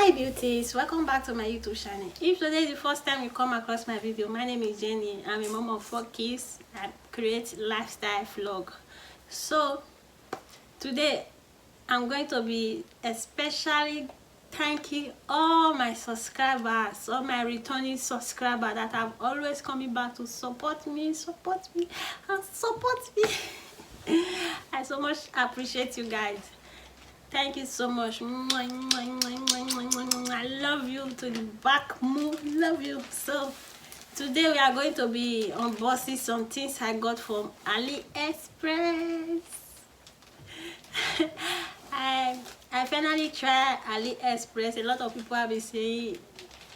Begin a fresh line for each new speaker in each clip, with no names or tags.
Hi beauties, welcome back to my YouTube channel. If today is the first time you come across my video, my name is Jenny. I'm a mom of 4 kids. I create lifestyle vlog. So today I'm going to be especially thanking all my subscribers, all my returning subscribers that have always coming back to support me and support me. I so much appreciate you guys. Thank you so much. I love you to the back moon. Love you. So today we are going to be unboxing some things I got from AliExpress. I finally tried AliExpress. A lot of people have been saying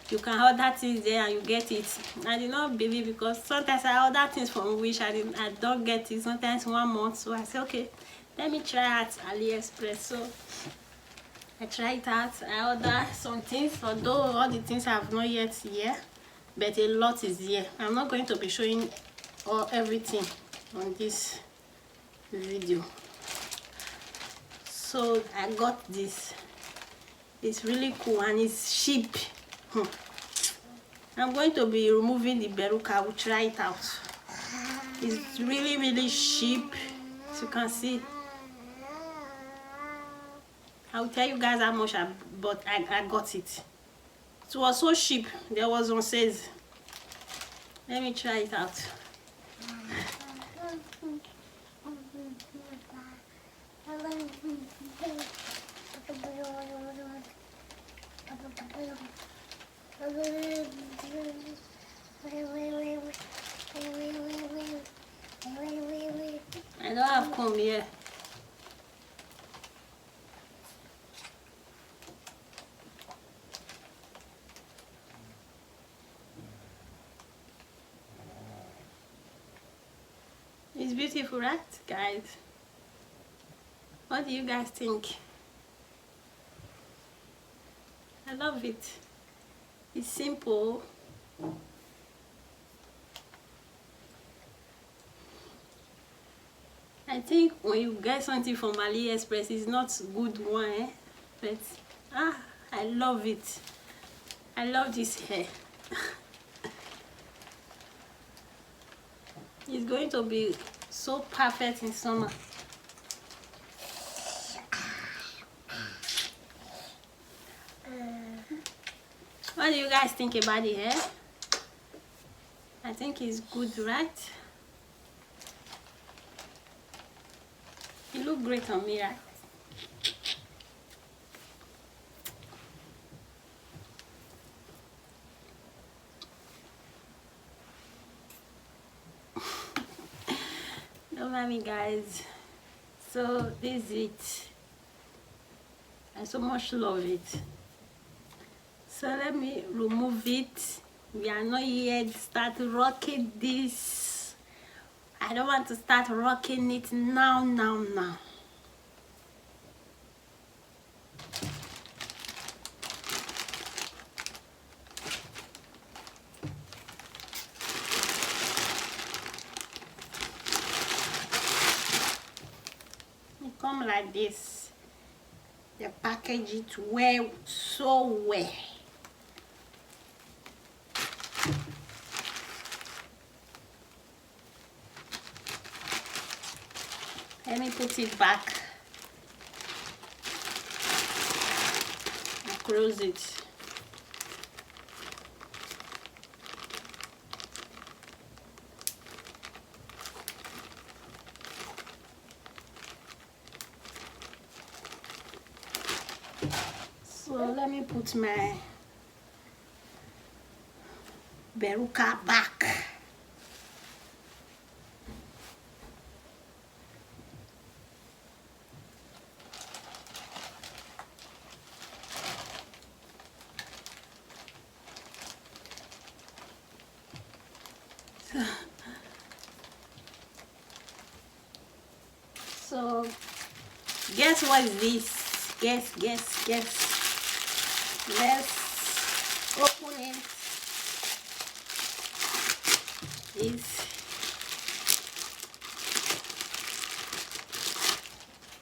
you can order things there and you get it. I did not believe, because sometimes I order things from which I don't get it. Sometimes 1 month. So I said, okay, let me try at AliExpress. So I tried it out. I ordered some things, although all the things I have not yet here, but a lot is here. I'm not going to be showing everything on this video. So I got this. It's really cool and it's cheap. I'm going to be removing the beruka. I will try it out. It's really cheap, as you can see. I'll tell you guys how much I got it. It was so cheap. There was on sales. Let me try it out. I don't have comb here. It's beautiful, right, guys? What do you guys think? I love it. It's simple. I think when you get something from AliExpress, it's not good one, but I love it. I love this hair. It's going to be so perfect in summer. What do you guys think about the hair? I think it's good, right? It looks great on me, right? Don't mind me, guys. So this is it. I so much love it. So let me remove it. We are not yet start rocking this. I don't want to start rocking it now. It come like this. They package it so well. Let me put it back and close it. So let me put my beruka back. So guess what is this? Guess. Let's open it.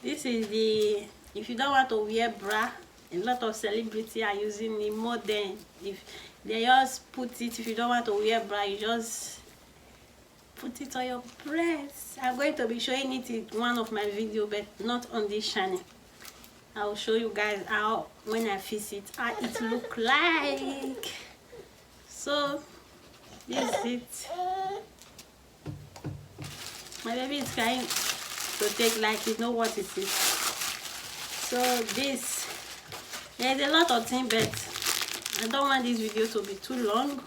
This is the, if you don't want to wear bra, A lot of celebrities are using it more than if they just put it. If you don't want to wear bra, you just put it on your breast. I'm going to be showing it in one of my videos, but not on this channel. I'll show you guys how when I fix it, how it look like. So this is it. My baby is trying to take like you know what it is. So this, there's a lot of things, but I don't want this video to be too long.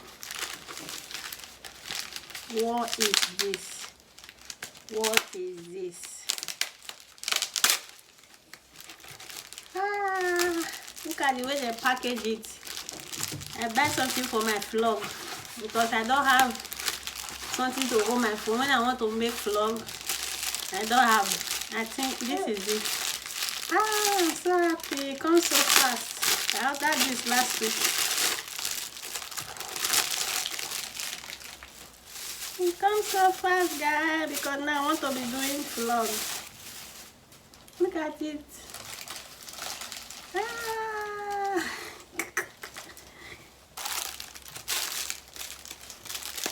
What is this? What is this? Ah, look at the way they package it. I buy something for my vlog because I don't have something to hold my phone when I want to make vlog. I don't have. I think this is it. Ah, I'm so happy. It comes so fast. I ordered this last week. It comes so fast, guys, because now I want to be doing vlog. Look at it. Ah.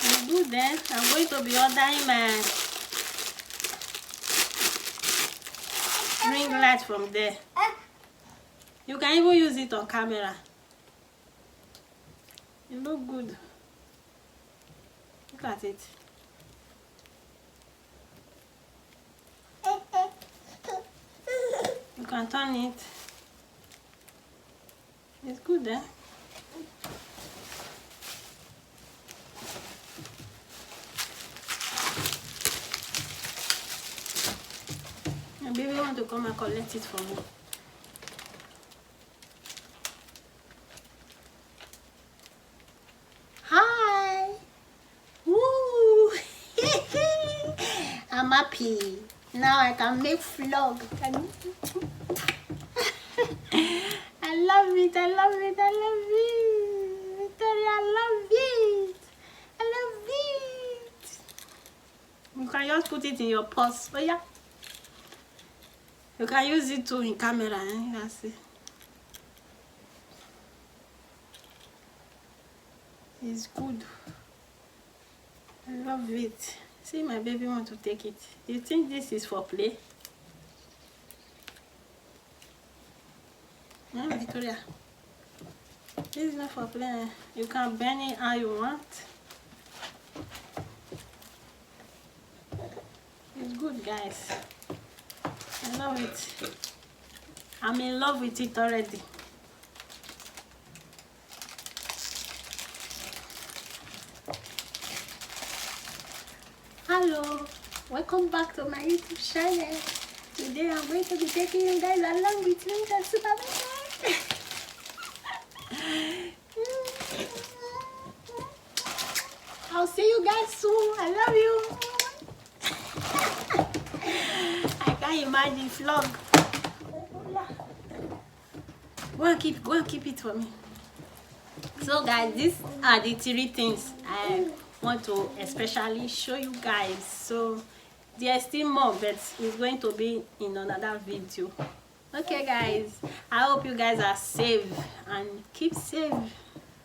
I'm good then. I'm going to be ordering my ring light from there. You can even use it on camera. It look good. Look at it. You can turn it. It's good, eh? My baby want to come and collect it for me. Hi. Woo. I'm happy. Now I can make vlog. I love it. I love it. I love it. Victoria, I love it. I love it. You can just put it in your purse. Oh yeah. You can use it too in camera. Eh? That's it. It's good. I love it. See, my baby want to take it. You think this is for play? No, Victoria. This is not for play. You can burn it how you want. It's good, guys. I love it. I'm in love with it already. Hello, welcome back to my YouTube channel. Today I'm going to be taking you guys along with me to supermarket. I'll see you guys soon. I love you. I can't imagine vlog. Go and keep it for me. So guys, these are the 3 things I want to especially show you guys. So there's still more, but it's going to be in another video. Okay guys, I hope you guys are safe and keep safe.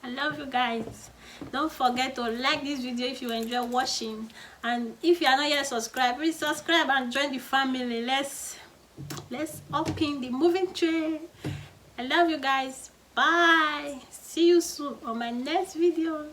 I love you guys. Don't forget to like this video if you enjoy watching, and if you are not yet subscribed, please subscribe and join the family. Let's up in the moving train. I love you guys. Bye. See you soon on my next video.